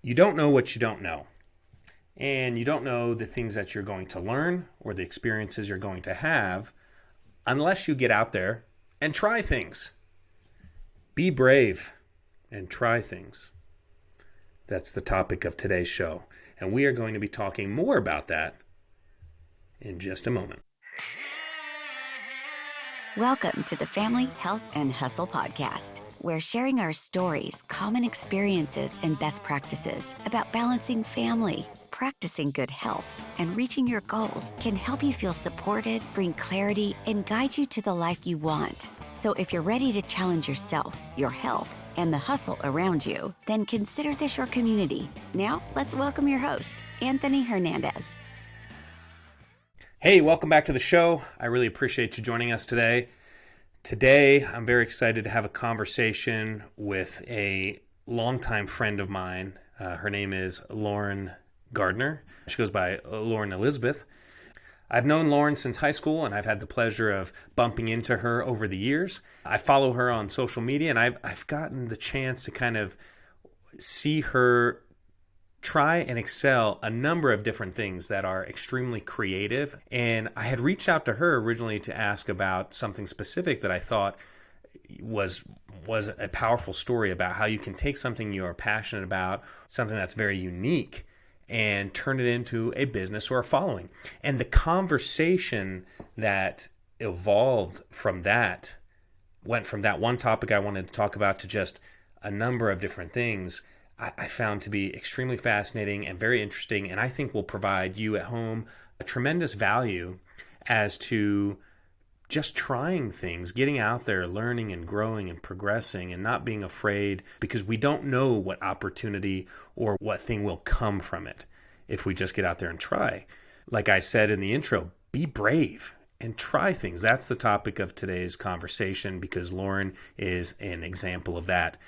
You don't know what you don't know. And you don't know the things that you're going to learn or the experiences you're going to have unless you get out there and try things. Be brave and try things. That's the topic of today's show. And we are going to be talking more about that in just a moment. Welcome to the Family, Health, and Hustle podcast, where sharing our stories, common experiences, and best practices about balancing family, practicing good health, and reaching your goals can help you feel supported, bring clarity, and guide you to the life you want. So if you're ready to challenge yourself, your health, and the hustle around you, then consider this your community. Now, let's welcome your host, Anthony Hernandez. Hey, welcome back to the show. I really appreciate you joining us today. Today, I'm very excited to have a conversation with a longtime friend of mine. Her name is Lauren Gardner. She goes by Lauren Elizabeth. I've known Lauren since high school, and I've had the pleasure of bumping into her over the years. I follow her on social media, and I've gotten the chance to kind of see her try and excel a number of different things that are extremely creative. And I had reached out to her originally to ask about something specific that I thought was a powerful story about how you can take something you are passionate about, something that's very unique, and turn it into a business or a following. And the conversation that evolved from that went from that one topic I wanted to talk about to just a number of different things I found to be extremely fascinating and very interesting, and I think will provide you at home a tremendous value as to just trying things, getting out there, learning and growing and progressing, and not being afraid, because we don't know what opportunity or what thing will come from it if we just get out there and try. Like I said in the intro, be brave and try things. That's the topic of today's conversation, because Lauren is an example of that.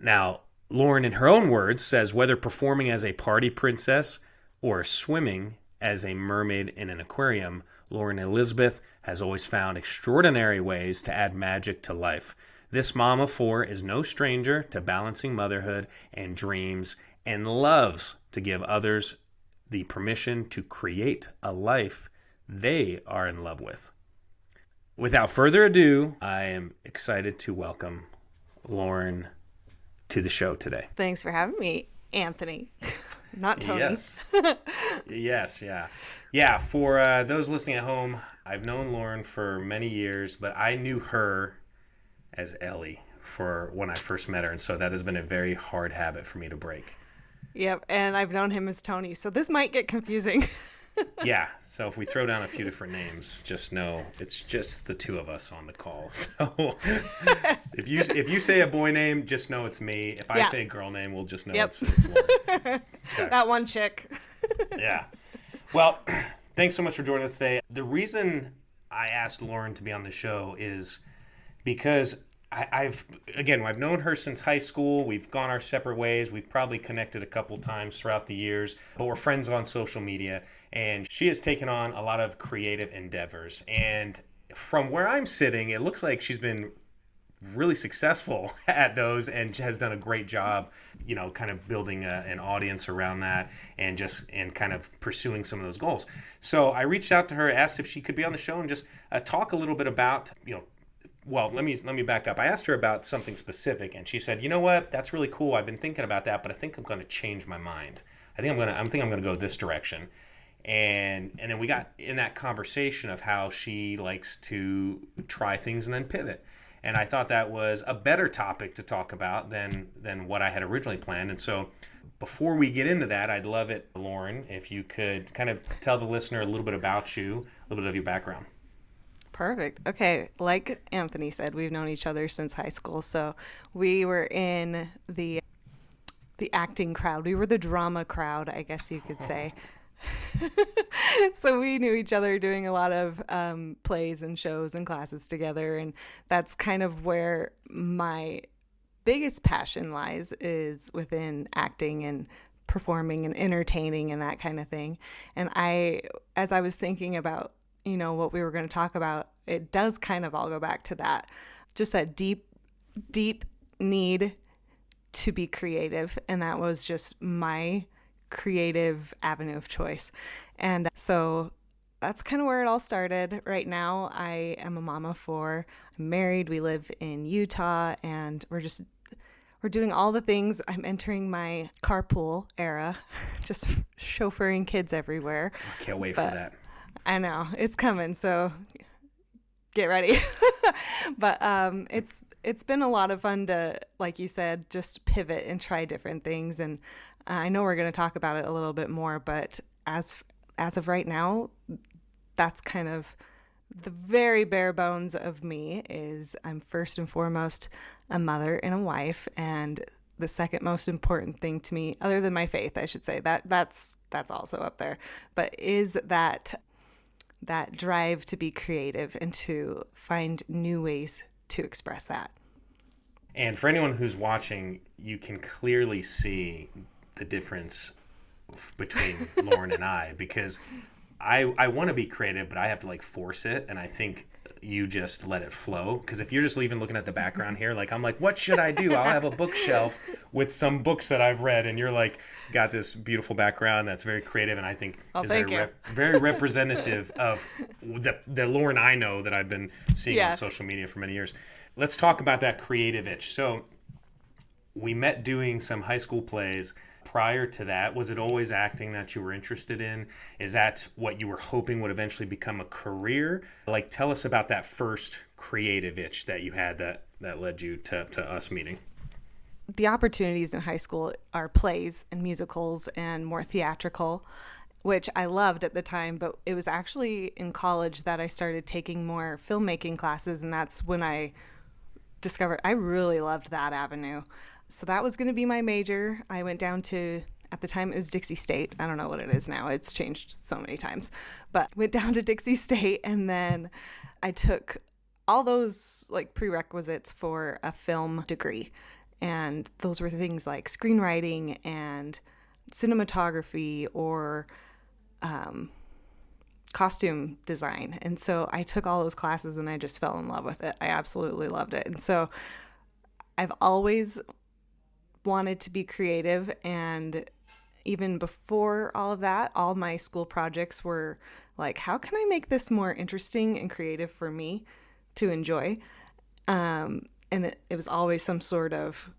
Now, Lauren, in her own words, says whether performing as a party princess or swimming as a mermaid in an aquarium, Lauren Elizabeth has always found extraordinary ways to add magic to life. This mom of four is no stranger to balancing motherhood and dreams, and loves to give others the permission to create a life they are in love with. Without further ado, I am excited to welcome Lauren to the show today. Thanks for having me, Anthony. Not Tony. Yes. Yes, yeah. Yeah, for those listening at home, I've known Lauren for many years, but I knew her as Ellie for when I first met her, and so that has been a very hard habit for me to break. Yep, and I've known him as Tony, so this might get confusing. Yeah, so if we throw down a few different names, just know it's just the two of us on the call. So if you say a boy name, just know it's me. If I say a girl name, we'll just know it's Lauren. Okay. That one chick. Yeah. Well, thanks so much for joining us today. The reason I asked Lauren to be on the show is because I've known her since high school. We've gone our separate ways. We've probably connected a couple times throughout the years, but we're friends on social media, and she has taken on a lot of creative endeavors. And from where I'm sitting, it looks like she's been really successful at those and has done a great job, kind of building an audience around that and kind of pursuing some of those goals. So I reached out to her, asked if she could be on the show and just talk a little bit about, well, let me back up. I asked her about something specific, and she said, "You know what? That's really cool. I've been thinking about that, but I think I'm going to change my mind. I think I'm going to go this direction." And then we got in that conversation of how she likes to try things and then pivot. And I thought that was a better topic to talk about than what I had originally planned. And so before we get into that, I'd love it, Lauren, if you could kind of tell the listener a little bit about you, a little bit of your background. Perfect. Okay. Like Anthony said, we've known each other since high school. So we were in the acting crowd. We were the drama crowd, I guess you could say. So we knew each other doing a lot of plays and shows and classes together. And that's kind of where my biggest passion lies, is within acting and performing and entertaining and that kind of thing. And as I was thinking about what we were going to talk about, it does kind of all go back to that, just that deep need to be creative, and that was just my creative avenue of choice. And so that's kind of where it all started. Right now, I am a mama of 4. I'm married. We live in Utah, and we're doing all the things. I'm entering my carpool era, just chauffeuring kids everywhere. I can't wait for that. I know it's coming, so get ready. But it's been a lot of fun to, like you said, just pivot and try different things. And I know we're going to talk about it a little bit more, but as of right now, that's kind of the very bare bones of me. Is I'm first and foremost a mother and a wife, and the second most important thing to me, other than my faith, I should say, that's also up there, but is that drive to be creative and to find new ways to express that. And for anyone who's watching, you can clearly see the difference between Lauren and I, because I want to be creative, but I have to like force it. And I think you just let it flow. Because if you're just even looking at the background here, like I'm like, what should I do? I'll have a bookshelf with some books that I've read. And you're like, got this beautiful background that's very creative. And I think is very representative of the Lauren I know that I've been seeing on social media for many years. Let's talk about that creative itch. So we met doing some high school plays. Prior to that, was it always acting that you were interested in? Is that what you were hoping would eventually become a career? Like, tell us about that first creative itch that you had that led you to us meeting. The opportunities in high school are plays and musicals and more theatrical, which I loved at the time, but it was actually in college that I started taking more filmmaking classes, and that's when I discovered I really loved that avenue. So that was going to be my major. I went down to, at the time it was Dixie State. I don't know what it is now. It's changed so many times. But went down to Dixie State, and then I took all those like prerequisites for a film degree. And those were things like screenwriting and cinematography or costume design. And so I took all those classes and I just fell in love with it. I absolutely loved it. And so I've always wanted to be creative, and even before all of that, all my school projects were like, how can I make this more interesting and creative for me to enjoy? And it was always some sort of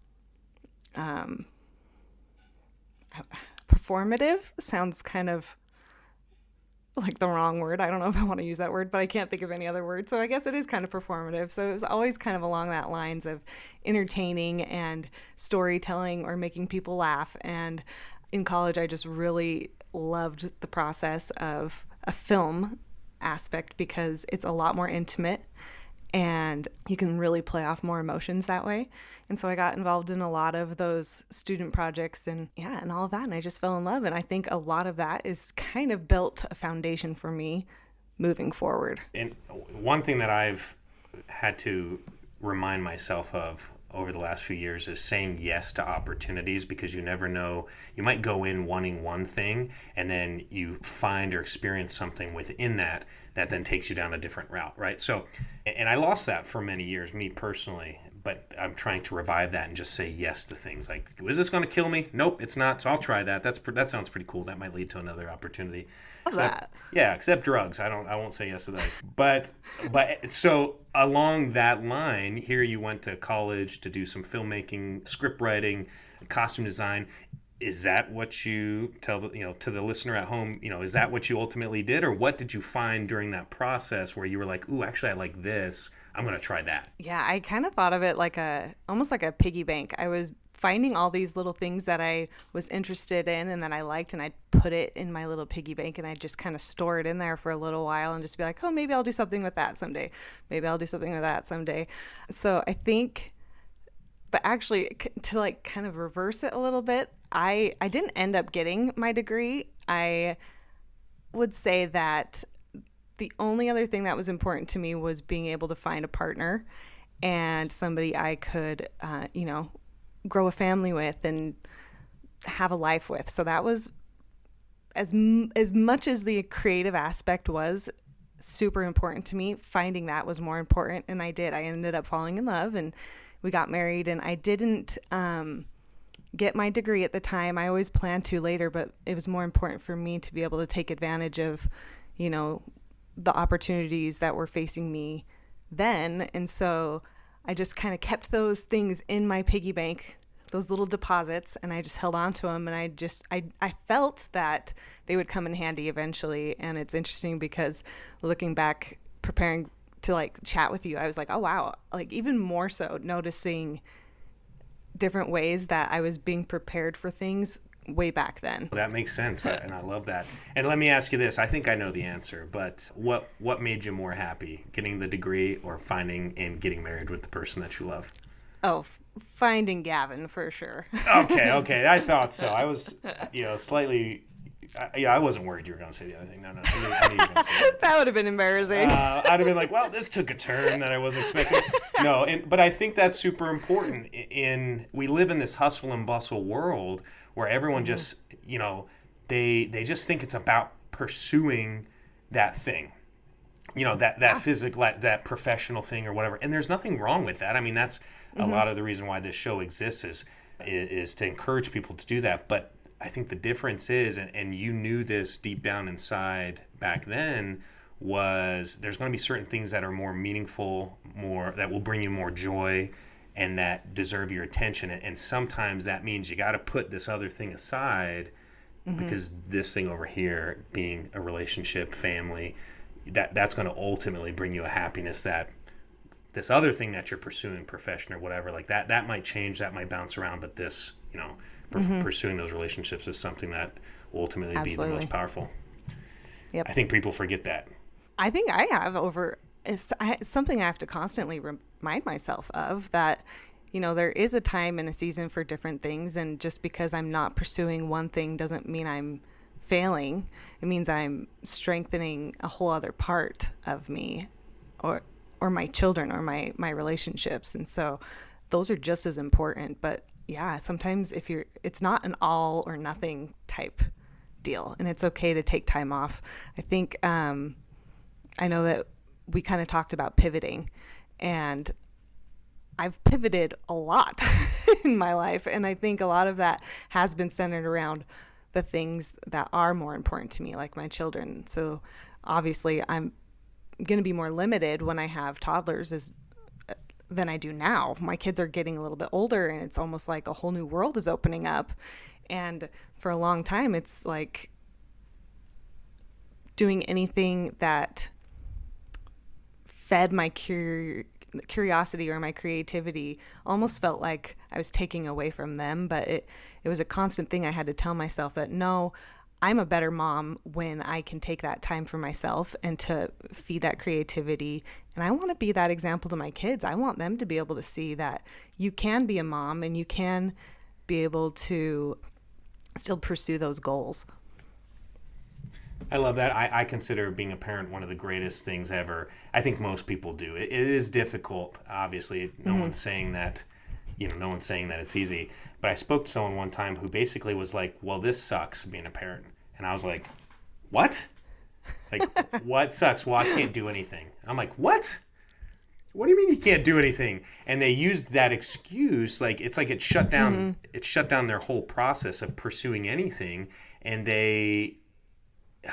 performative. Sounds kind of like the wrong word. I don't know if I want to use that word, but I can't think of any other word. So I guess it is kind of performative. So it was always kind of along that lines of entertaining and storytelling or making people laugh. And in college, I just really loved the process of a film aspect because it's a lot more intimate and you can really play off more emotions that way. And so I got involved in a lot of those student projects and all of that. And I just fell in love. And I think a lot of that is kind of built a foundation for me moving forward. And one thing that I've had to remind myself of over the last few years is saying yes to opportunities, because you never know. You might go in wanting one thing and then you find or experience something within that then takes you down a different route, right? So, and I lost that for many years, me personally, but I'm trying to revive that and just say yes to things. Like, is this going to kill me? Nope, it's not. So I'll try that. That sounds pretty cool. That might lead to another opportunity. Except drugs. I won't say yes to those. But so along that line, here you went to college to do some filmmaking, script writing, costume design. Is that what you tell to the listener at home? Is that what you ultimately did, or what did you find during that process where you were like, "Ooh, actually, I like this. I'm going to try that"? Yeah, I kind of thought of it like almost like a piggy bank. I was finding all these little things that I was interested in and that I liked, and I'd put it in my little piggy bank, and I'd just kind of store it in there for a little while and just be like, "Oh, maybe I'll do something with that someday. Maybe I'll do something with that someday." So I think. But actually, to like kind of reverse it a little bit, I didn't end up getting my degree. I would say that the only other thing that was important to me was being able to find a partner and somebody I could, grow a family with and have a life with. So that was as much as the creative aspect was super important to me, finding that was more important. And I did. I ended up falling in love and we got married, and I didn't get my degree at the time. I always planned to later, but it was more important for me to be able to take advantage of, you know, the opportunities that were facing me then. And so I just kind of kept those things in my piggy bank, those little deposits, and I just held on to them. And I felt that they would come in handy eventually. And it's interesting because looking back, preparing to like chat with you, I was like, oh wow, like even more so noticing different ways that I was being prepared for things way back then. That makes sense, and I love that. And let me ask you this. I think I know the answer, but what made you more happy, getting the degree or finding and getting married with the person that you love? Oh, finding Gavin for sure. Okay. I thought so. I was, slightly... I wasn't worried you were going to say the other thing. No. I knew you were going to say that. That would have been embarrassing. I'd have been like, well, this took a turn that I wasn't expecting. No, but I think that's super important. We live in this hustle and bustle world where everyone just, they just think it's about pursuing that thing, that physical, that professional thing or whatever. And there's nothing wrong with that. I mean, that's a lot of the reason why this show exists is to encourage people to do that. But I think the difference is, and you knew this deep down inside back then, was there's going to be certain things that are more meaningful, that will bring you more joy, and that deserve your attention. And sometimes that means you got to put this other thing aside because this thing over here, being a relationship, family, that's going to ultimately bring you a happiness that this other thing that you're pursuing, profession or whatever, like that might change, that might bounce around, but this, pursuing those relationships is something that will ultimately be the most powerful. Yep. I think people forget that. I think I have it's something I have to constantly remind myself of, that, there is a time and a season for different things. And just because I'm not pursuing one thing doesn't mean I'm failing. It means I'm strengthening a whole other part of me or my children or my relationships. And so those are just as important. But yeah, sometimes it's not an all or nothing type deal, and it's okay to take time off. I think, I know that we kind of talked about pivoting, and I've pivoted a lot in my life. And I think a lot of that has been centered around the things that are more important to me, like my children. So obviously I'm going to be more limited when I have toddlers than I do now. My kids are getting a little bit older, and it's almost like a whole new world is opening up. And for a long time, it's like doing anything that fed my curiosity or my creativity almost felt like I was taking away from them. But it was a constant thing I had to tell myself that, no, I'm a better mom when I can take that time for myself and to feed that creativity. And I want to be that example to my kids. I want them to be able to see that you can be a mom and you can be able to still pursue those goals. I love that. I consider being a parent one of the greatest things ever. I think most people do. It is difficult, obviously. No one's saying that, no one's saying that it's easy. But I spoke to someone one time who basically was like, well, this sucks being a parent. And I was like, what? Like, what sucks? Well, I can't do anything. I'm like, what? What do you mean you can't do anything? And they used that excuse, like it's shut down. It shut down their whole process of pursuing anything. And they,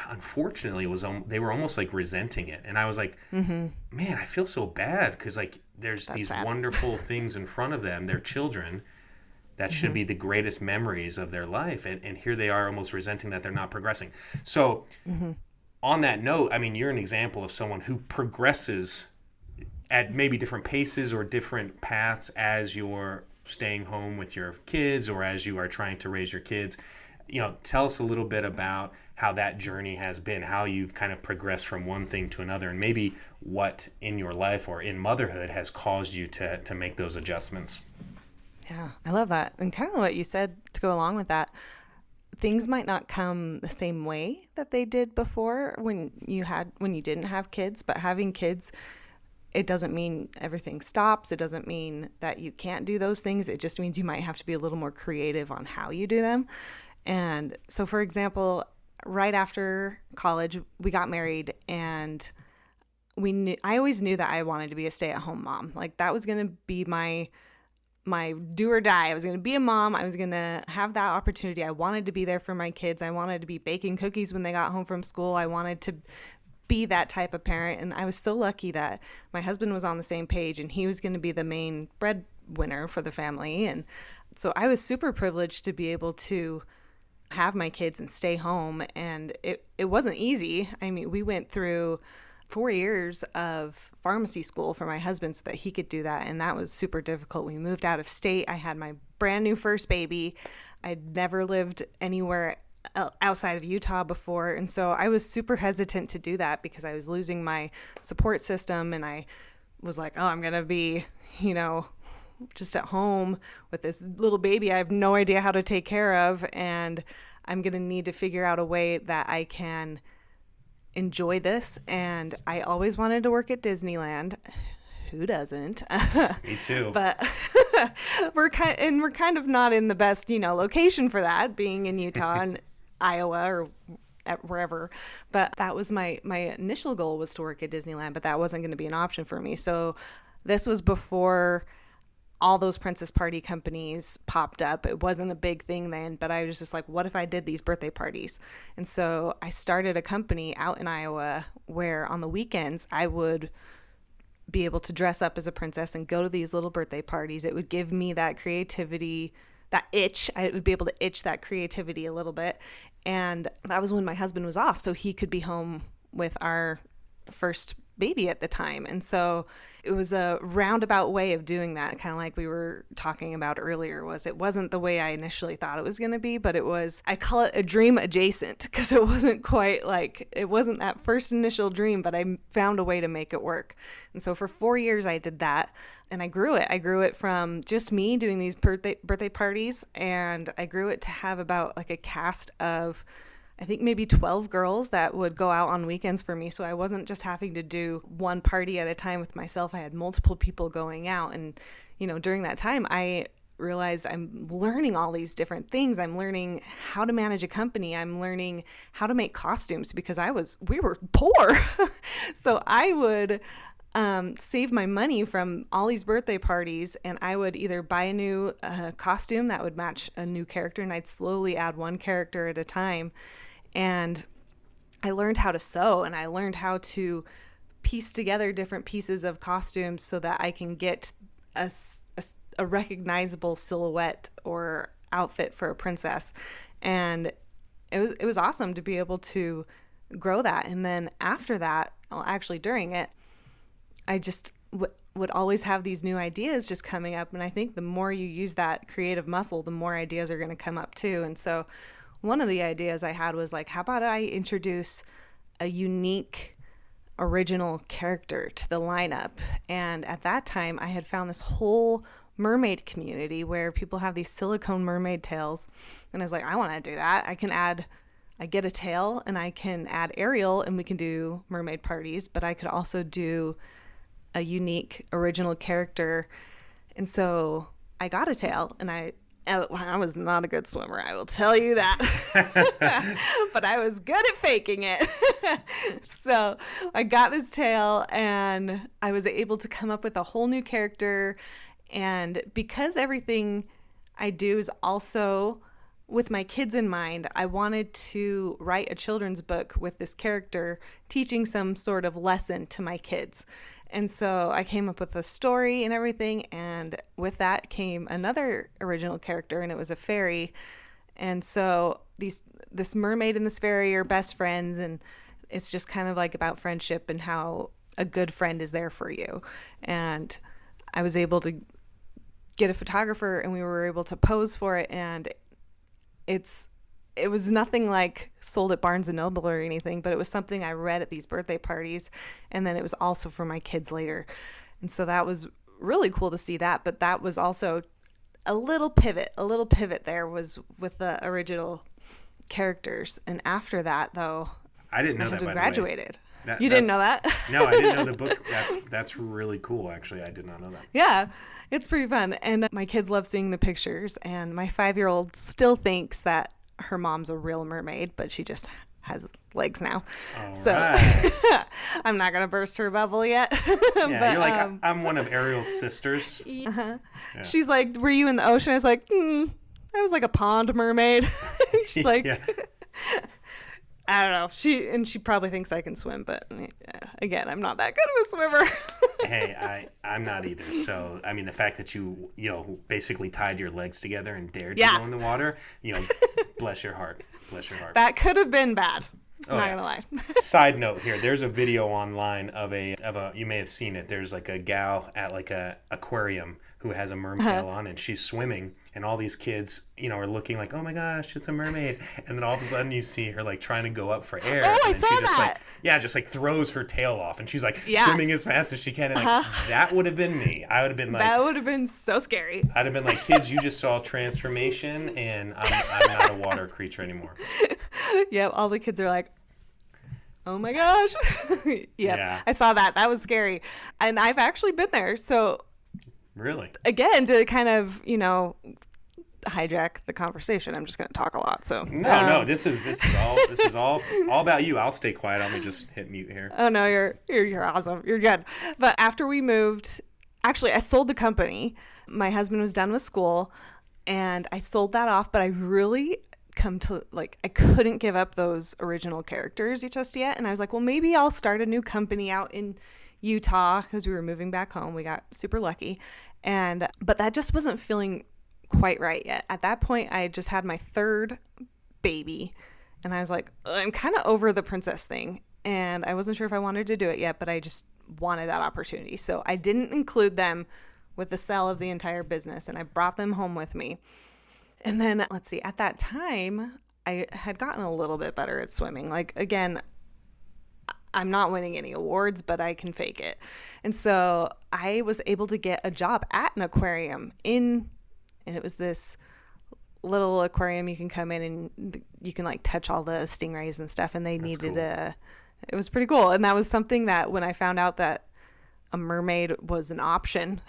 unfortunately, they were almost like resenting it. And I was like, man, I feel so bad because like there's these wonderful things in front of them, their children, that should be the greatest memories of their life. And here they are almost resenting that they're not progressing. So on that note, I mean, you're an example of someone who progresses at maybe different paces or different paths as you're staying home with your kids or as you are trying to raise your kids. Tell us a little bit about how that journey has been, how you've kind of progressed from one thing to another, and maybe what in your life or in motherhood has caused you to make those adjustments. Yeah, I love that. And kind of what you said to go along with that, things might not come the same way that they did before when you didn't have kids, but having kids, it doesn't mean everything stops. It doesn't mean that you can't do those things. It just means you might have to be a little more creative on how you do them. And so, for example, right after college, we got married, and I always knew that I wanted to be a stay-at-home mom. Like that was going to be my my do or die. I was going to be a mom. I was going to have that opportunity. I wanted to be there for my kids. I wanted to be baking cookies when they got home from school. I wanted to be that type of parent. And I was so lucky that my husband was on the same page, and he was going to be the main breadwinner for the family. And so I was super privileged to be able to have my kids and stay home. And it wasn't easy. I mean, we went through 4 years of pharmacy school for my husband so that he could do that. And that was super difficult. We moved out of state. I had my brand new first baby. I'd never lived anywhere outside of Utah before. And so I was super hesitant to do that because I was losing my support system. And I was like, oh, I'm going to be, just at home with this little baby I have no idea how to take care of. And I'm going to need to figure out a way that I can enjoy this. And I always wanted to work at Disneyland. Who doesn't? Me too. But we're kind of not in the best, location for that, being in Utah and Iowa or wherever. But that was my initial goal, was to work at Disneyland, but that wasn't going to be an option for me. So this was before all those princess party companies popped up. It wasn't a big thing then, but I was just like, what if I did these birthday parties? And so I started a company out in Iowa where on the weekends I would be able to dress up as a princess and go to these little birthday parties. It would give me that creativity, that itch. I would be able to itch that creativity a little bit. And that was when my husband was off, so he could be home with our first baby at the time. And so it was a roundabout way of doing that, kind of like we were talking about earlier. It wasn't the way I initially thought it was going to be, but it was, I call it a dream adjacent, because it wasn't quite like, it wasn't that first initial dream, but I found a way to make it work. And so for 4 years I did that, and I grew it. I grew it from just me doing these birthday parties, and I grew it to have about like a cast of, I think maybe 12 girls that would go out on weekends for me. So I wasn't just having to do one party at a time with myself. I had multiple people going out. And, during that time, I realized I'm learning all these different things. I'm learning how to manage a company. I'm learning how to make costumes, because we were poor. So I would save my money from all these birthday parties, and I would either buy a new costume that would match a new character, and I'd slowly add one character at a time. And I learned how to sew, and I learned how to piece together different pieces of costumes so that I can get a recognizable silhouette or outfit for a princess. And it was awesome to be able to grow that. And then after that, well, actually during it, I just would always have these new ideas just coming up. And I think the more you use that creative muscle, the more ideas are going to come up too. And so one of the ideas I had was like, how about I introduce a unique original character to the lineup? And at that time, I had found this whole mermaid community where people have these silicone mermaid tails. And I was like, I want to do that. I get a tail, and I can add Ariel, and we can do mermaid parties, but I could also do a unique original character. And so I got a tail, and I was not a good swimmer, I will tell you that. But I was good at faking it. So I got this tail, and I was able to come up with a whole new character. And because everything I do is also with my kids in mind, I wanted to write a children's book with this character, teaching some sort of lesson to my kids. And so I came up with a story and everything, and with that came another original character, and it was a fairy. And so this mermaid and this fairy are best friends, and it's just kind of like about friendship and how a good friend is there for you. And I was able to get a photographer, and we were able to pose for it, and it was nothing like sold at Barnes & Noble or anything, but it was something I read at these birthday parties, and then it was also for my kids later. And so that was really cool to see that, but that was also a little pivot there was with the original characters. And after that, though, I didn't know that, by graduated. The way. You didn't know that? No, I didn't know the book. That's really cool, actually. I did not know that. Yeah, it's pretty fun. And my kids love seeing the pictures, and my 5-year-old still thinks that her mom's a real mermaid, but she just has legs now. All so right. I'm not going to burst her bubble yet. Yeah, but, you're like, I'm one of Ariel's sisters. Yeah. Yeah. She's like, were you in the ocean? I was like, I was like a pond mermaid. She's like, Yeah. I don't know. She probably thinks I can swim, but again, I'm not that good of a swimmer. Hey, I'm not either. So, I mean, the fact that you basically tied your legs together and dared to Yeah. go in the water, bless your heart. Bless your heart. That could have been bad. Oh, Not yeah. gonna lie. Side note here, there's a video online of a you may have seen it. There's like a gal at like a aquarium who has a mermaid tail on, and she's swimming, and all these kids, are looking like, oh my gosh, it's a mermaid, and then all of a sudden you see her like trying to go up for air, Oh, and I then saw she just that. just like throws her tail off, and she's like Yeah. swimming as fast as she can, and like that would have been me. I would have been like, That would have been so scary. I'd have been like, kids, you just saw transformation, and I'm not a water creature anymore. Yep. All the kids are like, oh my gosh. Yep. Yeah. I saw that. That was scary. And I've actually been there. So Really? again, to kind of, hijack the conversation, I'm just going to talk a lot. So No, this is all about you. I'll stay quiet. I'm gonna just hit mute here. Oh no, you're awesome. You're good. But after we moved, actually, I sold the company. My husband was done with school, and I sold that off. But I really I couldn't give up those original characters just yet. And I was like, well, maybe I'll start a new company out in Utah because we were moving back home. We got super lucky, but that just wasn't feeling quite right yet. At that point, I just had my third baby, and I was like, I'm kind of over the princess thing. And I wasn't sure if I wanted to do it yet, but I just wanted that opportunity. So I didn't include them with the sale of the entire business, and I brought them home with me. And then, let's see, at that time, I had gotten a little bit better at swimming. Like, again, I'm not winning any awards, but I can fake it. And so I was able to get a job at an aquarium and it was this little aquarium. You can come in and you can like touch all the stingrays and stuff, and they That's needed cool. it was pretty cool. And that was something that when I found out that a mermaid was an option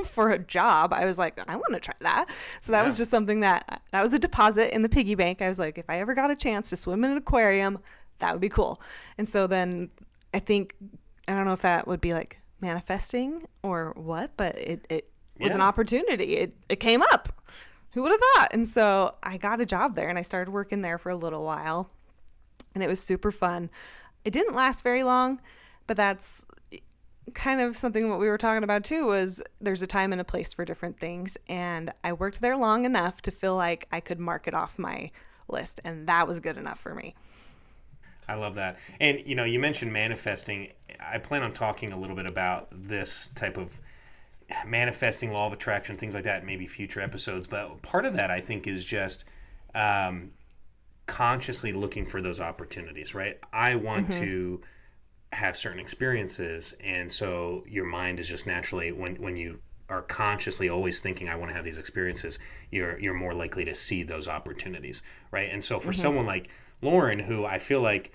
for a job, I was like, I want to try that. So that was just something that was a deposit in the piggy bank. I was like, if I ever got a chance to swim in an aquarium, that would be cool. And so then I don't know if that would be like manifesting or what, but it was an opportunity. It came up. Who would have thought? And so I got a job there and I started working there for a little while, and it was super fun. It didn't last very long, but that's kind of something what we were talking about too, was there's a time and a place for different things. And I worked there long enough to feel like I could mark it off my list, and that was good enough for me. I love that. And, you mentioned manifesting. I plan on talking a little bit about this type of manifesting, law of attraction, things like that, maybe future episodes. But part of that, I think, is just consciously looking for those opportunities, right? I want to have certain experiences, and so your mind is just naturally, when you are consciously always thinking, I want to have these experiences, you're more likely to see those opportunities, right? And so for someone like Lauren, who I feel like,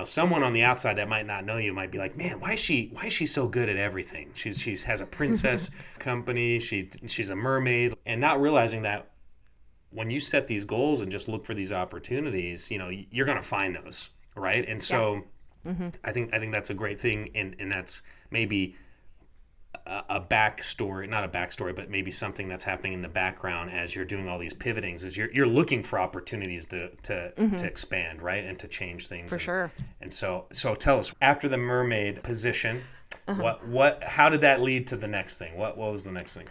someone on the outside that might not know you might be like, man, why is she so good at everything? She's has a princess company, she's a mermaid, and not realizing that when you set these goals and just look for these opportunities, you're going to find those, right? And so I think that's a great thing, and that's maybe a backstory, not a backstory, but maybe something that's happening in the background as you're doing all these pivotings, is you're looking for opportunities to expand, right, and to change things. For sure. And so tell us, after the mermaid position, how did that lead to the next thing? What was the next thing?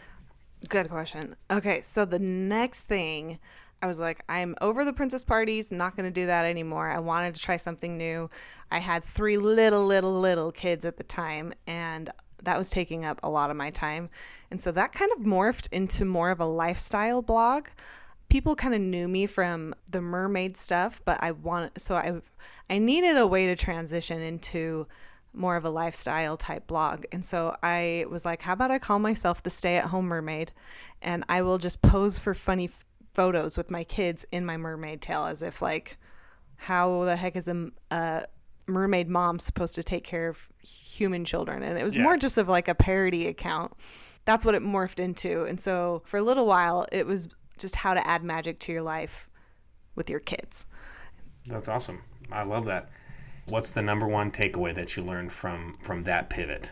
Good question. Okay, so the next thing, I was like, I'm over the princess parties, not going to do that anymore. I wanted to try something new. I had 3 little kids at the time, and that was taking up a lot of my time. And so that kind of morphed into more of a lifestyle blog. People kind of knew me from the mermaid stuff, but I needed a way to transition into more of a lifestyle type blog. And so I was like, how about I call myself the stay-at-home mermaid, and I will just pose for funny photos with my kids in my mermaid tail, as if like, how the heck is a mermaid mom supposed to take care of human children? And it was more just of like a parody account. That's what it morphed into. And so for a little while, it was just how to add magic to your life with your kids. That's awesome. I love that. What's the number one takeaway that you learned from that pivot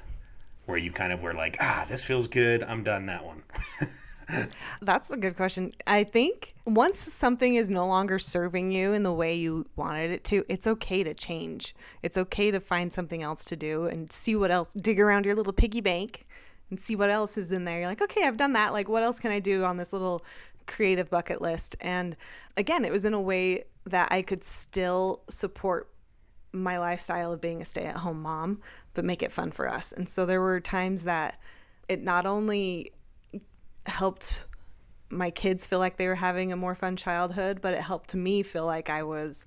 where you kind of were like, this feels good, I'm done that one? That's a good question. I think once something is no longer serving you in the way you wanted it to, it's okay to change. It's okay to find something else to do and see what else, dig around your little piggy bank and see what else is in there. You're like, okay, I've done that. Like, what else can I do on this little creative bucket list? And again, it was in a way that I could still support my lifestyle of being a stay-at-home mom, but make it fun for us. And so there were times that it not only helped my kids feel like they were having a more fun childhood, but it helped me feel like I was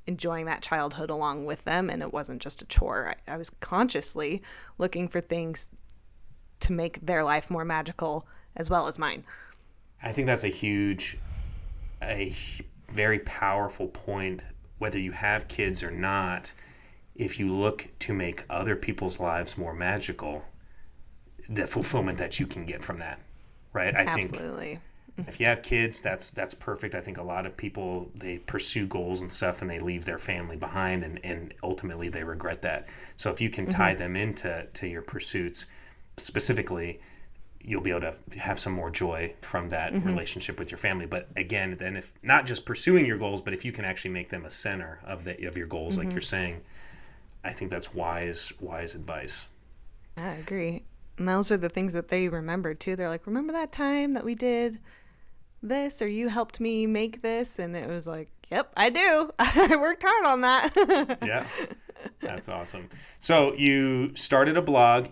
enjoying that childhood along with them, and it wasn't just a chore. I was consciously looking for things to make their life more magical as well as mine. I think that's a very powerful point. Whether you have kids or not, if you look to make other people's lives more magical, the fulfillment that you can get from that, right? Absolutely. Think if you have kids, that's perfect. I think a lot of people, they pursue goals and stuff and they leave their family behind, and ultimately they regret that. So if you can tie them into your pursuits specifically, you'll be able to have some more joy from that relationship with your family. But again, then if not just pursuing your goals, but if you can actually make them a center of your goals, like you're saying, I think that's wise advice. I agree. And those are the things that they remember too. They're like, remember that time that we did this, or you helped me make this? And it was like, yep, I do. I worked hard on that. Yeah, that's awesome. So you started a blog.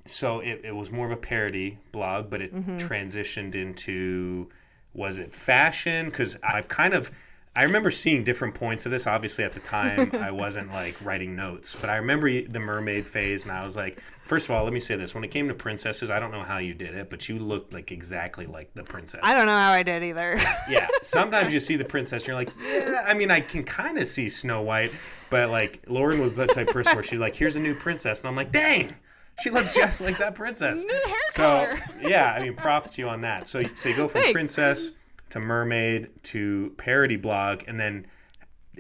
So it was more of a parody blog, but it transitioned into, was it fashion? Because I remember seeing different points of this. Obviously, at the time, I wasn't like writing notes, but I remember the mermaid phase, and I was like, first of all, let me say this. When it came to princesses, I don't know how you did it, but you looked like exactly like the princess. I don't know how I did either. Yeah. Sometimes you see the princess, and you're like, yeah, I mean, I can kind of see Snow White, but like Lauren was the type of person where she's like, here's a new princess, and I'm like, dang! She looks just like that princess. New hair color. Yeah, I mean, props to you on that. So you go from Thanks. princess to mermaid to parody blog, and then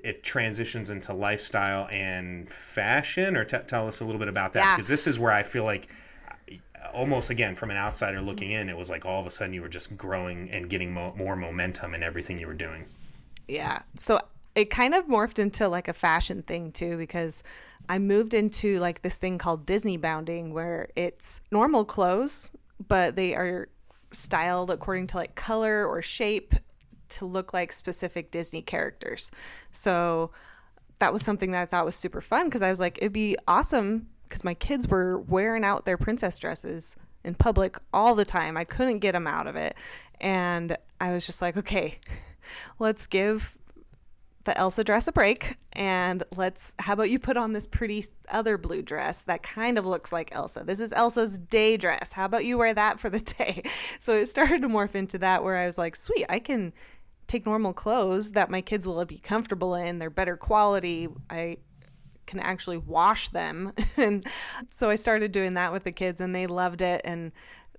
it transitions into lifestyle and fashion. Or tell us a little bit about that, because this is where I feel like, almost again from an outsider looking in, it was like all of a sudden you were just growing and getting more momentum in everything you were doing. Yeah. So it kind of morphed into like a fashion thing too, because I moved into like this thing called Disney bounding, where it's normal clothes, but they are styled according to like color or shape to look like specific Disney characters. So that was something that I thought was super fun, because I was like, it'd be awesome, because my kids were wearing out their princess dresses in public all the time. I couldn't get them out of it. And I was just like, okay, let's give the Elsa dress a break, and how about you put on this pretty other blue dress that kind of looks like Elsa. This is Elsa's day dress. How about you wear that for the day? So it started to morph into that, where I was like, sweet, I can take normal clothes that my kids will be comfortable in. They're better quality. I can actually wash them. And so I started doing that with the kids, and they loved it. And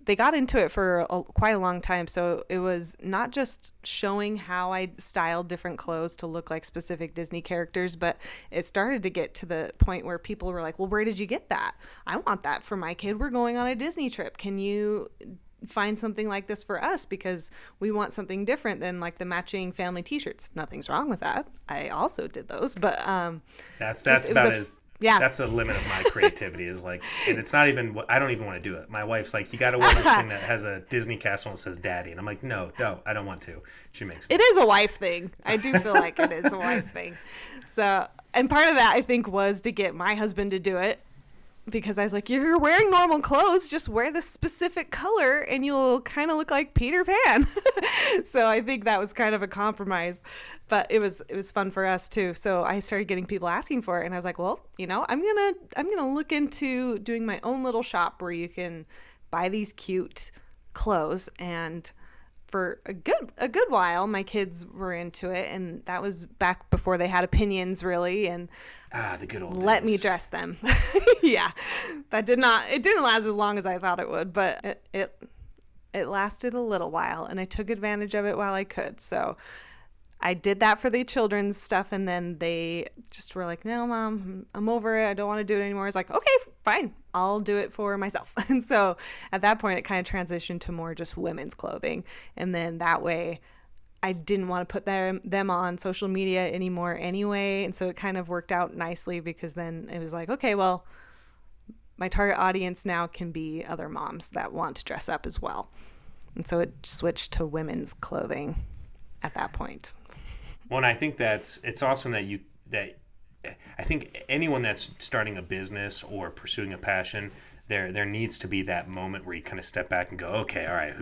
they got into it for quite a long time. So it was not just showing how I styled different clothes to look like specific Disney characters, but it started to get to the point where people were like, well, where did you get that? I want that for my kid. We're going on a Disney trip. Can you find something like this for us? Because we want something different than like the matching family t-shirts. Nothing's wrong with that. I also did those, but that's that's the limit of my creativity, is like, and it's not even, I don't even want to do it. My wife's like, you got to wear this thing that has a Disney castle and says daddy. And I'm like, no, I don't want to. She makes me. It is a wife thing. I do feel like it is a wife thing. So, and part of that I think was to get my husband to do it, because I was like, you're wearing normal clothes, just wear this specific color and you'll kind of look like Peter Pan. So I think that was kind of a compromise, but it was fun for us too. So I started getting people asking for it, and I was like, well, I'm going to look into doing my own little shop where you can buy these cute clothes. And for a good while, my kids were into it, and that was back before they had opinions really, and the good old let days. me dress them. Yeah, it didn't last as long as I thought it would, but it lasted a little while, and I took advantage of it while I could. So I did that for the children's stuff, and then they just were like, no, Mom, I'm over it. I don't want to do it anymore. I was like, okay, fine. I'll do it for myself. And so at that point, it kind of transitioned to more just women's clothing. And then that way, I didn't want to put them on social media anymore anyway. And so it kind of worked out nicely, because then it was like, okay, well, my target audience now can be other moms that want to dress up as well. And so it switched to women's clothing at that point. Well, and I think it's awesome that I think anyone that's starting a business or pursuing a passion, there needs to be that moment where you kind of step back and go, okay, all right,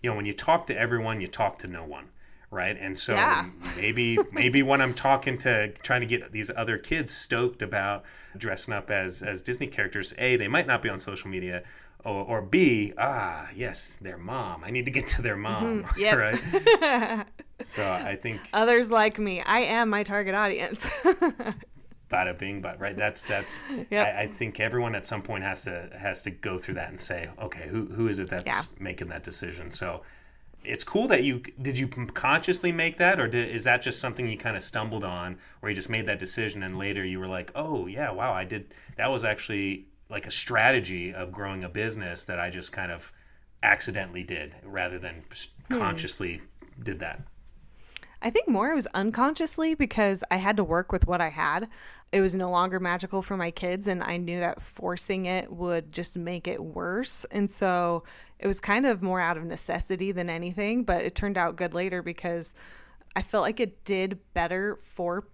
when you talk to everyone, you talk to no one, right? And so maybe when I'm trying to get these other kids stoked about dressing up as Disney characters, A, they might not be on social media, or B, yes, their mom. I need to get to their mom, right? So I think others like me. I am my target audience. Bada bing, but right. That's. Yep. I think everyone at some point has to go through that and say, okay, who is it that's making that decision? So it's cool that did you consciously make that, or is that just something you kind of stumbled on, where you just made that decision and later you were like, oh yeah, wow, I did. That was actually like a strategy of growing a business that I just kind of accidentally did rather than consciously did that. I think more it was unconsciously, because I had to work with what I had. It was no longer magical for my kids, and I knew that forcing it would just make it worse. And so it was kind of more out of necessity than anything, but it turned out good later, because I felt like it did better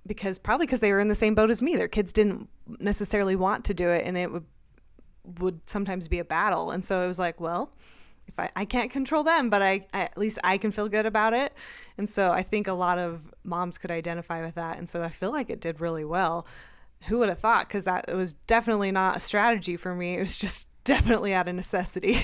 because they were in the same boat as me. Their kids didn't necessarily want to do it, and it would sometimes be a battle. And so it was like, well, if I can't control them, but at least I can feel good about it. And so I think a lot of moms could identify with that. And so I feel like it did really well. Who would have thought? Because it was definitely not a strategy for me. It was just definitely out of necessity.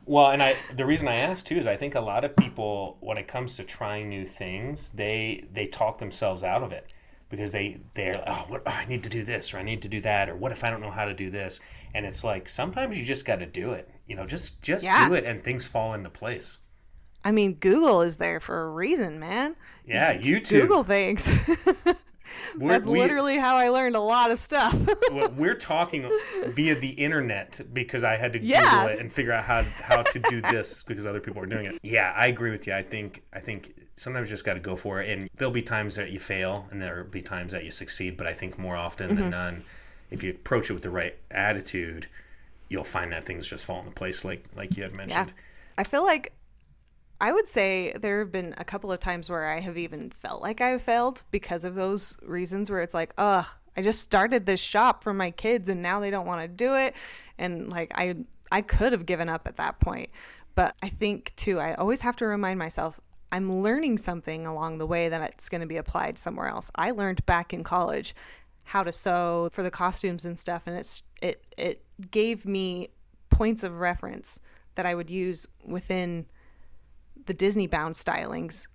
well, and the reason I asked too is I think a lot of people, when it comes to trying new things, they talk themselves out of it, because they're I need to do this, or I need to do that, or what if I don't know how to do this? And it's like, sometimes you just got to do it. Just do it, and things fall into place. I mean, Google is there for a reason, man. Yeah, YouTube. Google things. That's literally how I learned a lot of stuff. We're talking via the internet because I had to Google it and figure out how to do this because other people are doing it. Yeah, I agree with you. I think sometimes you just got to go for it, and there'll be times that you fail and there'll be times that you succeed, but I think more often than none, if you approach it with the right attitude, you'll find that things just fall into place like you had mentioned. Yeah. I feel like I would say there have been a couple of times where I have even felt like I failed because of those reasons, where it's like, I just started this shop for my kids and now they don't want to do it. And like, I could have given up at that point. But I think too, I always have to remind myself, I'm learning something along the way that it's going to be applied somewhere else. I learned back in college how to sew for the costumes and stuff. And it gave me points of reference that I would use within the Disney bound stylings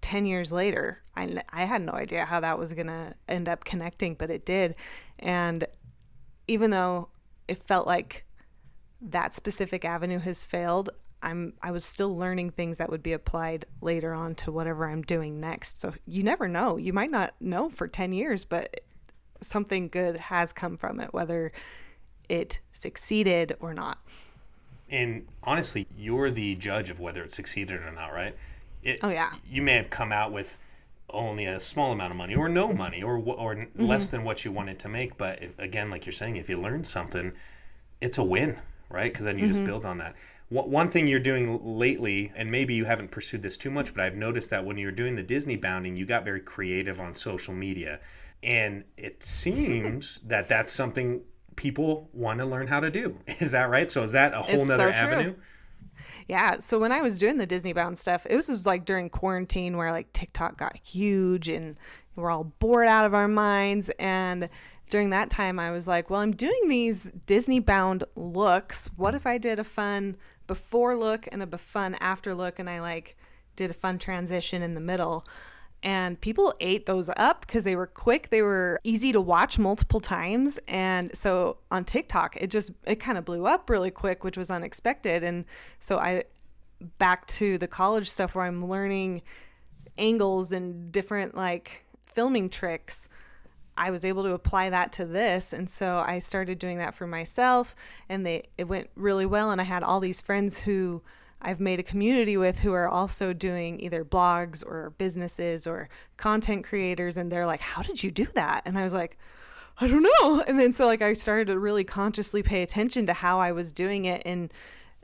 10 years later. I had no idea how that was going to end up connecting, but it did. And even though it felt like that specific avenue has failed, I was still learning things that would be applied later on to whatever I'm doing next. So you never know. You might not know for 10 years, but something good has come from it, whether it succeeded or not. And honestly, you're the judge of whether it succeeded or not, right? You may have come out with only a small amount of money or no money or less than what you wanted to make. But again, like you're saying, if you learn something, it's a win, right? Because then you just build on that. One thing you're doing lately, and maybe you haven't pursued this too much, but I've noticed that when you're doing the Disney bounding, you got very creative on social media. And it seems that that's something people want to learn how to do. Is that right? So is that a whole nother avenue? Yeah. So when I was doing the Disney bound stuff, it was like during quarantine where like TikTok got huge and we're all bored out of our minds. And during that time I was like, well, I'm doing these Disney bound looks. What if I did a fun before look and a fun after look? And I like did a fun transition in the middle. And people ate those up because they were quick. They were easy to watch multiple times. And so on TikTok, it kind of blew up really quick, which was unexpected. And so back to the college stuff where I'm learning angles and different like filming tricks, I was able to apply that to this. And so I started doing that for myself, and it went really well. And I had all these friends who I've made a community with who are also doing either blogs or businesses or content creators. And they're like, how did you do that? And I was like, I don't know. And then so like I started to really consciously pay attention to how I was doing it. And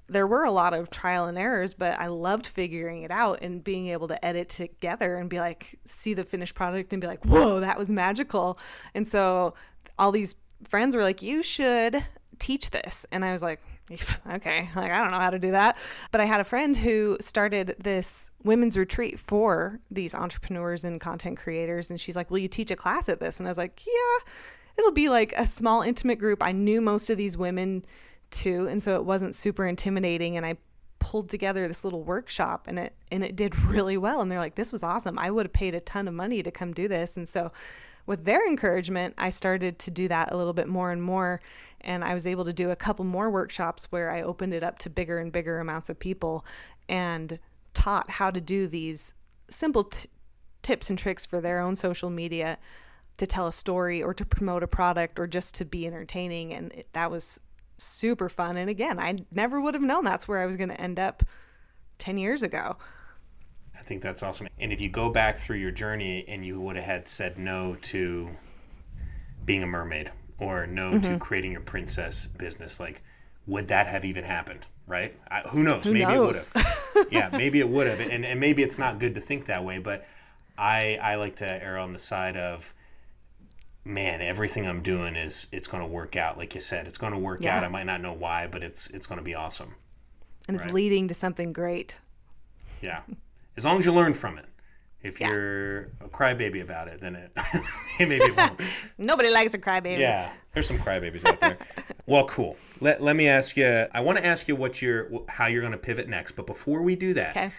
there were a lot of trial and errors, but I loved figuring it out and being able to edit together and be like, see the finished product and be like, whoa, that was magical. And so all these friends were like, you should teach this. And I was like, okay, like, I don't know how to do that. But I had a friend who started this women's retreat for these entrepreneurs and content creators. And she's like, will you teach a class at this? And I was like, yeah, it'll be like a small intimate group. I knew most of these women too, and so it wasn't super intimidating, and I pulled together this little workshop, and it did really well. And they're like, this was awesome. I would have paid a ton of money to come do this. And so with their encouragement, I started to do that a little bit more and more, and I was able to do a couple more workshops where I opened it up to bigger and bigger amounts of people and taught how to do these simple tips and tricks for their own social media to tell a story or to promote a product or just to be entertaining. And that was super fun. And again, I never would have known that's where I was going to end up 10 years ago. I think that's awesome. And if you go back through your journey and you would have had said no to being a mermaid or no to creating your princess business, like, would that have even happened? Right? Who knows? Maybe it would have. Yeah, maybe it would have. And maybe it's not good to think that way, but I like to err on the side of, man, everything I'm doing it's going to work out. Like you said, it's going to work out. I might not know why, but it's going to be awesome. And it's leading to something great. Yeah. As long as you learn from it. If you're a crybaby about it, then maybe it won't. Nobody likes a crybaby. Yeah. There's some crybabies out there. Well, cool. Let me ask you, I want to ask you how you're going to pivot next. But before we do that, okay.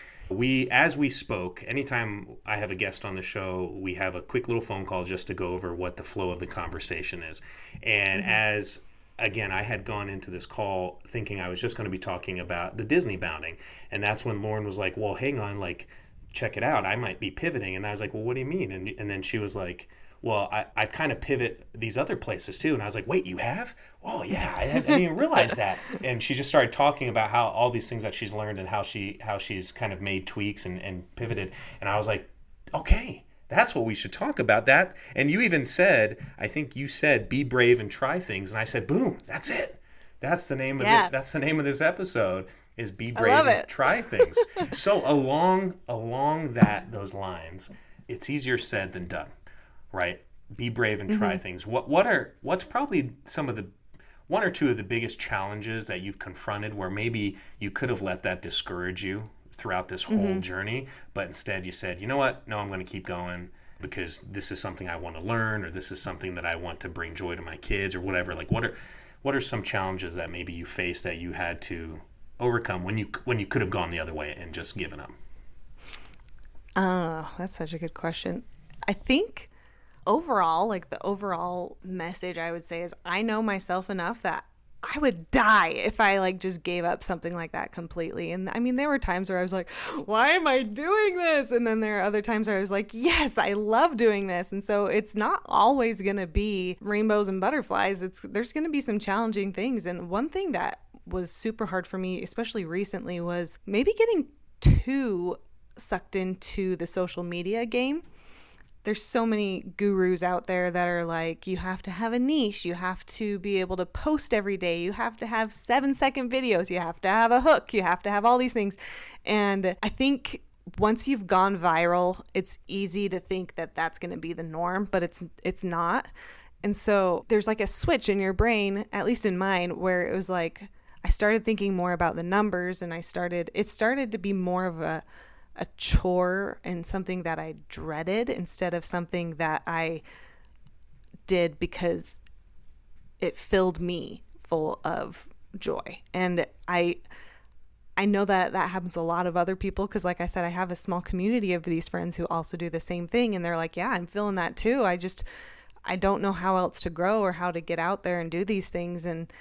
As we spoke, anytime I have a guest on the show, we have a quick little phone call just to go over what the flow of the conversation is. And again, I had gone into this call thinking I was just going to be talking about the Disney bounding. And that's when Lauren was like, well, hang on, like, check it out. I might be pivoting. And I was like, well, what do you mean? And then she was like, well, I kind of pivot these other places too. And I was like, wait, you have? Oh, yeah, I didn't even realize that. And she just started talking about how all these things that she's learned and how she's kind of made tweaks and pivoted. And I was like, okay, that's what we should talk about. That. And you even said, I think you said, be brave and try things. And I said, boom, that's it. That's the name of this. That's the name of this episode, is be brave and try things. So along those lines, it's easier said than done. Right? Be brave and try things. What's probably one or two of the biggest challenges that you've confronted where maybe you could have let that discourage you throughout this whole journey, but instead you said, you know what? No, I'm going to keep going because this is something I want to learn, or this is something that I want to bring joy to my kids, or whatever. Like, what are some challenges that maybe you faced that you had to overcome when you could have gone the other way and just given up? That's such a good question. I think overall, like the overall message I would say is I know myself enough that I would die if I like just gave up something like that completely. And I mean, there were times where I was like, why am I doing this? And then there are other times where I was like, yes, I love doing this. And so it's not always going to be rainbows and butterflies. There's going to be some challenging things. And one thing that was super hard for me, especially recently, was maybe getting too sucked into the social media game. There's so many gurus out there that are like, you have to have a niche, you have to be able to post every day, you have to have 7-second videos, you have to have a hook, you have to have all these things. And I think once you've gone viral, it's easy to think that that's going to be the norm, but it's not. And so there's like a switch in your brain, at least in mine, where it was like I started thinking more about the numbers, and it started to be more of a chore and something that I dreaded instead of something that I did because it filled me full of joy. And I know that happens to a lot of other people because, like I said, I have a small community of these friends who also do the same thing, and they're like, yeah, I'm feeling that too. I don't know how else to grow or how to get out there and do these things. And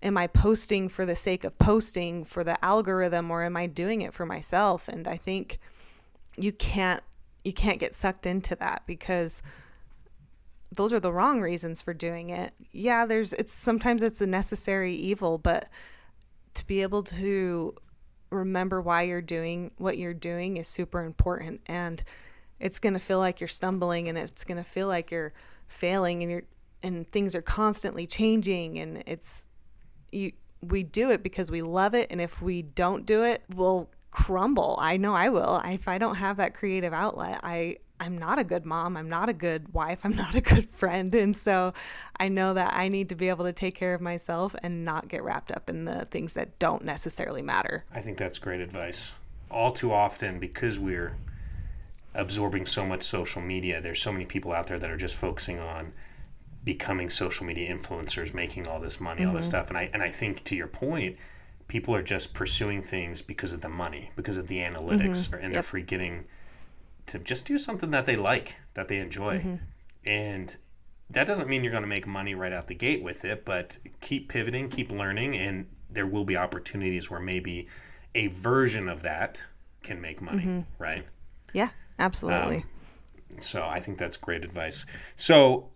am I posting for the sake of posting for the algorithm, or am I doing it for myself? And I think you can't you can't get sucked into that, because those are the wrong reasons for doing it. Yeah, sometimes it's a necessary evil, but to be able to remember why you're doing what you're doing is super important. And it's going to feel like you're stumbling, and it's going to feel like you're failing, and things are constantly changing, and we do it because we love it. And if we don't do it, we'll crumble. I know I will. If I don't have that creative outlet, I'm not a good mom. I'm not a good wife. I'm not a good friend. And so I know that I need to be able to take care of myself and not get wrapped up in the things that don't necessarily matter. I think that's great advice. All too often, because we're absorbing so much social media, there's so many people out there that are just focusing on becoming social media influencers, making all this money, all this stuff. And I think, to your point, people are just pursuing things because of the money, because of the analytics, and they're forgetting to just do something that they like, that they enjoy. And that doesn't mean you're going to make money right out the gate with it, but keep pivoting, keep learning, and there will be opportunities where maybe a version of that can make money, right? Yeah, absolutely. So I think that's great advice. So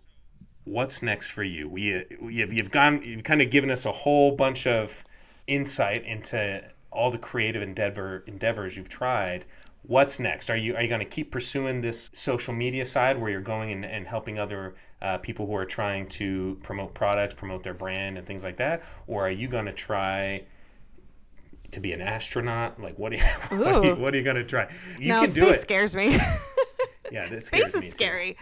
what's next for you? You've kind of given us a whole bunch of insight into all the creative endeavors you've tried. What's next? Are you going to keep pursuing this social media side where you're going and helping other people who are trying to promote products, promote their brand and things like that? Or are you going to try to be an astronaut? Like, what are you going to try? You can do it. Space scares me. Yeah, that scares space me is scary.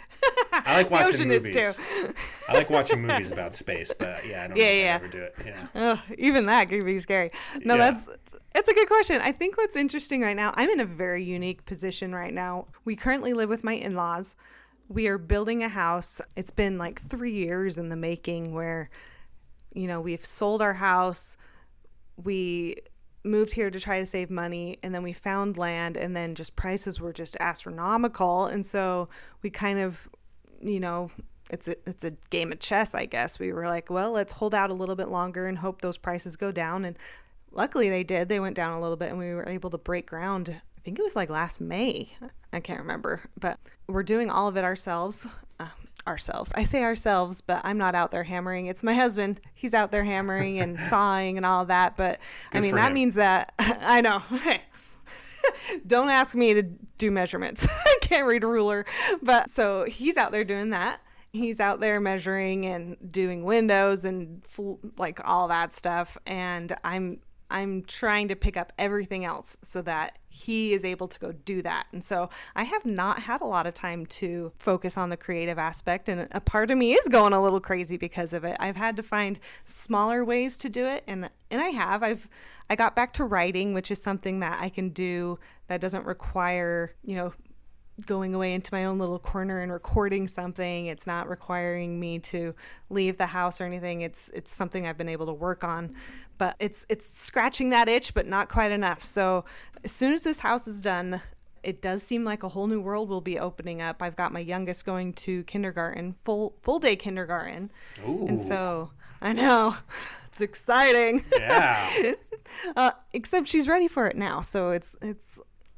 I like watching the ocean movies. Is too. I like watching movies about space, but yeah, I don't know if I'd ever do it. Yeah. Even that could be scary. No, that's a good question. I think what's interesting right now, I'm in a very unique position right now. We currently live with my in-laws. We are building a house. It's been like 3 years in the making, where, we've sold our house. We moved here to try to save money, and then we found land, and then just prices were just astronomical. And so we kind of, it's a game of chess, I guess. We were like, well, let's hold out a little bit longer and hope those prices go down. And luckily they did. They went down a little bit, and we were able to break ground. I think it was like last May. I can't remember, but we're doing all of it ourselves. I say ourselves, but I'm not out there hammering. It's my husband. He's out there hammering and sawing and all of that. But that means that I know. Don't ask me to do measurements. I can't read a ruler. But so he's out there doing that. He's out there measuring and doing windows and like all that stuff. And I'm trying to pick up everything else so that he is able to go do that. And so I have not had a lot of time to focus on the creative aspect, and a part of me is going a little crazy because of it. I've had to find smaller ways to do it, and I got back to writing, which is something that I can do that doesn't require, going away into my own little corner and recording something. It's not requiring me to leave the house or anything. It's something I've been able to work on, but it's scratching that itch, but not quite enough. So as soon as this house is done, it does seem like a whole new world will be opening up. I've got my youngest going to kindergarten, full day kindergarten. Ooh. And so I know it's exciting. Yeah. Except she's ready for it now. So it's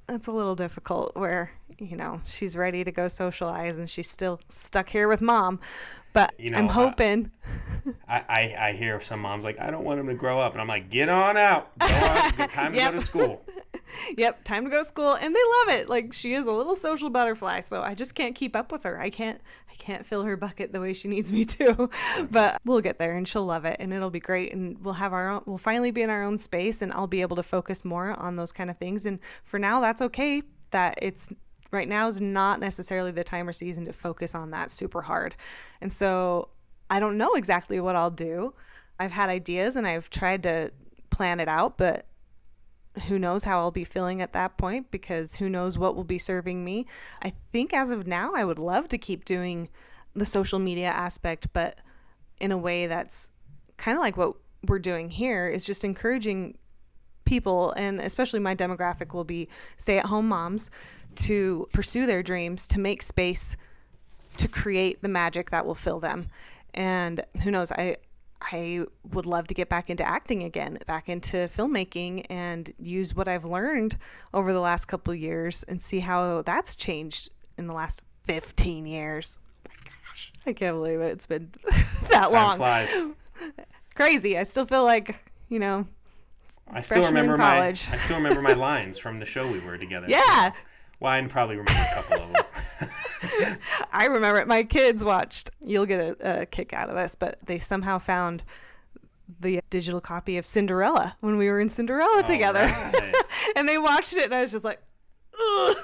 a little difficult where, she's ready to go socialize and she's still stuck here with mom. But I'm hoping. I hear of some moms like, I don't want him to grow up. And I'm like, get on out. Go on. Time to go to school. Yep, time to go to school. And they love it. Like, she is a little social butterfly, so I just can't keep up with her. I can't fill her bucket the way she needs me to. But we'll get there, and she'll love it, and it'll be great. And we'll finally be in our own space, and I'll be able to focus more on those kind of things. And for now, that's okay. That it's right now is not necessarily the time or season to focus on that super hard. And so I don't know exactly what I'll do. I've had ideas and I've tried to plan it out, but who knows how I'll be feeling at that point, because who knows what will be serving me. I think as of now, I would love to keep doing the social media aspect, but in a way that's kind of like what we're doing here, is just encouraging people, and especially my demographic will be stay-at-home moms, to pursue their dreams, to make space, to create the magic that will fill them. And who knows, I would love to get back into acting again, back into filmmaking, and use what I've learned over the last couple of years and see how that's changed in the last 15 years. Oh my gosh. I can't believe it. It's been that Time long. flies. Crazy. I still feel like, I still freshman in remember college. I still remember my lines from the show we were together. Yeah. Well, I probably remember a couple of them. I remember it. My kids watched, you'll get a kick out of this, but they somehow found the digital copy of Cinderella when we were in Cinderella together. Right. And they watched it and I was just like, ugh,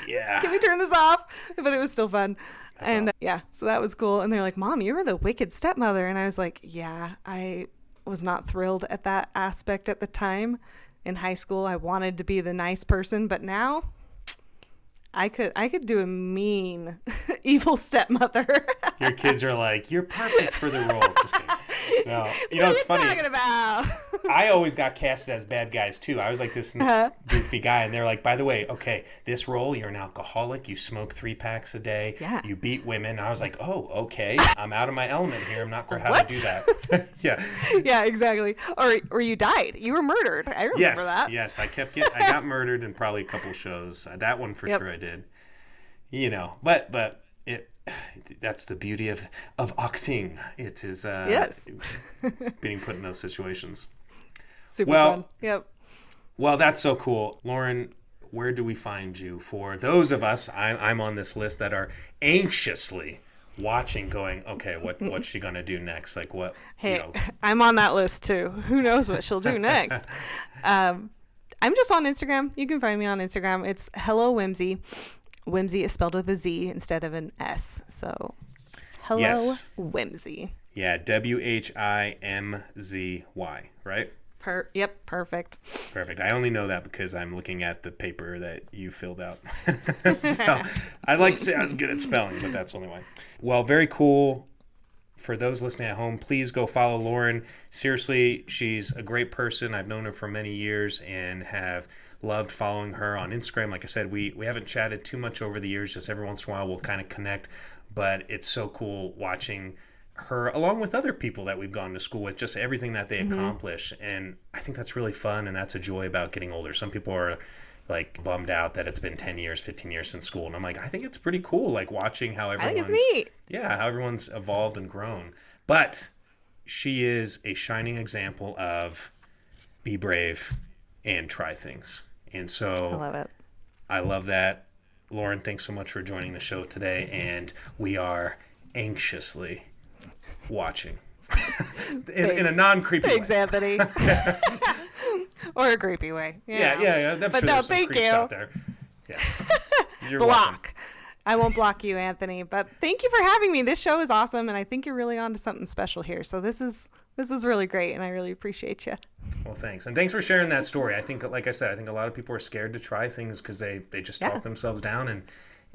Yeah. can we turn this off? But it was still fun. That's awesome. So that was cool. And they're like, Mom, you were the wicked stepmother. And I was like, yeah, I was not thrilled at that aspect at the time. In high school, I wanted to be the nice person, but now I could do a mean, evil stepmother. Your kids are like, you're perfect for the role. Just kidding. No, What it's are you funny. talking about? I always got casted as bad guys too. I was like this goofy guy, and they're like, by the way, okay, this role, you're an alcoholic, you smoke 3 packs a day, Yeah. you beat women. I was like, oh, okay, I'm out of my element here. I'm not going to have What? to do that. Yeah. Yeah, exactly. Or you died. You were murdered. I remember that. Yes, I got murdered in probably a couple shows. That one for sure I did. But that's the beauty of acting. It is Yes. being put in those situations. Super Well- fun. Yep. Well, that's so cool. Lauren, where do we find you? For those of us, I'm on this list that are anxiously watching, going, okay, what's she going to do next? Like what? Hey, I'm on that list too. Who knows what she'll do next? I'm just on Instagram. You can find me on Instagram. It's Hello Whimsy. Whimsy is spelled with a Z instead of an S. So, Hello Yes. Whimsy. Yeah, WHIMZY, right? Yep, perfect. Perfect. I only know that because I'm looking at the paper that you filled out. So I'd like to say I was good at spelling, but that's the only way. Well, very cool. For those listening at home, please go follow Lauren. Seriously, she's a great person. I've known her for many years and have loved following her on Instagram. Like I said, we haven't chatted too much over the years. Just every once in a while we'll kind of connect. But it's so cool watching her along with other people that we've gone to school with, just everything that they accomplish. And I think that's really fun, and that's a joy about getting older. Some people are like bummed out that it's been 10 years, 15 years since school. And I'm like, I think it's pretty cool, like watching how everyone's, I think it's neat. yeah, how everyone's evolved and grown. But she is a shining example of be brave and try things. And so I love it. I love that. Lauren, thanks so much for joining the show today. And we are anxiously watching in a non-creepy Thanks, way. Anthony. Or a creepy way. Yeah. I'm But sure no, there's some thank creeps you. out there. Yeah. You're welcome. Block. I won't block you, Anthony. But thank you for having me. This show is awesome, and I think you're really on to something special here. So this is really great, and I really appreciate you. Well, thanks. And thanks for sharing that story. I think, like I said, I think a lot of people are scared to try things because they just talk themselves down.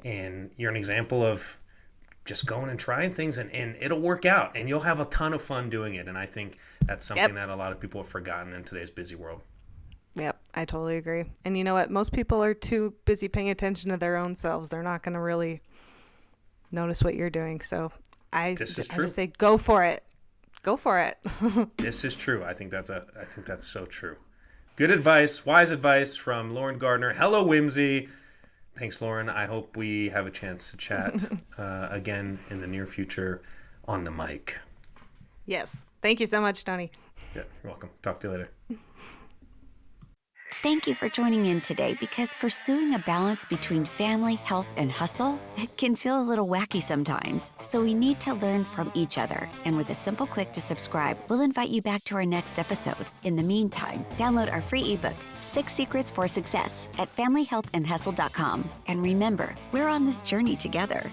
And you're an example of just going and trying things, and it'll work out. And you'll have a ton of fun doing it. And I think that's something that a lot of people have forgotten in today's busy world. Yep, I totally agree. And you know what? Most people are too busy paying attention to their own selves. They're not going to really notice what you're doing. So I just say, go for it. Go for it. This is true. I think that's so true. Good advice, wise advice from Lauren Gardner. Hello, Whimsy. Thanks, Lauren. I hope we have a chance to chat again in the near future on the mic. Yes. Thank you so much, Tony. Yeah, you're welcome. Talk to you later. Thank you for joining in today, because pursuing a balance between family, health, and hustle, it can feel a little wacky sometimes. So we need to learn from each other. And with a simple click to subscribe, we'll invite you back to our next episode. In the meantime, download our free ebook, 6 Secrets for Success, at familyhealthandhustle.com. And remember, we're on this journey together.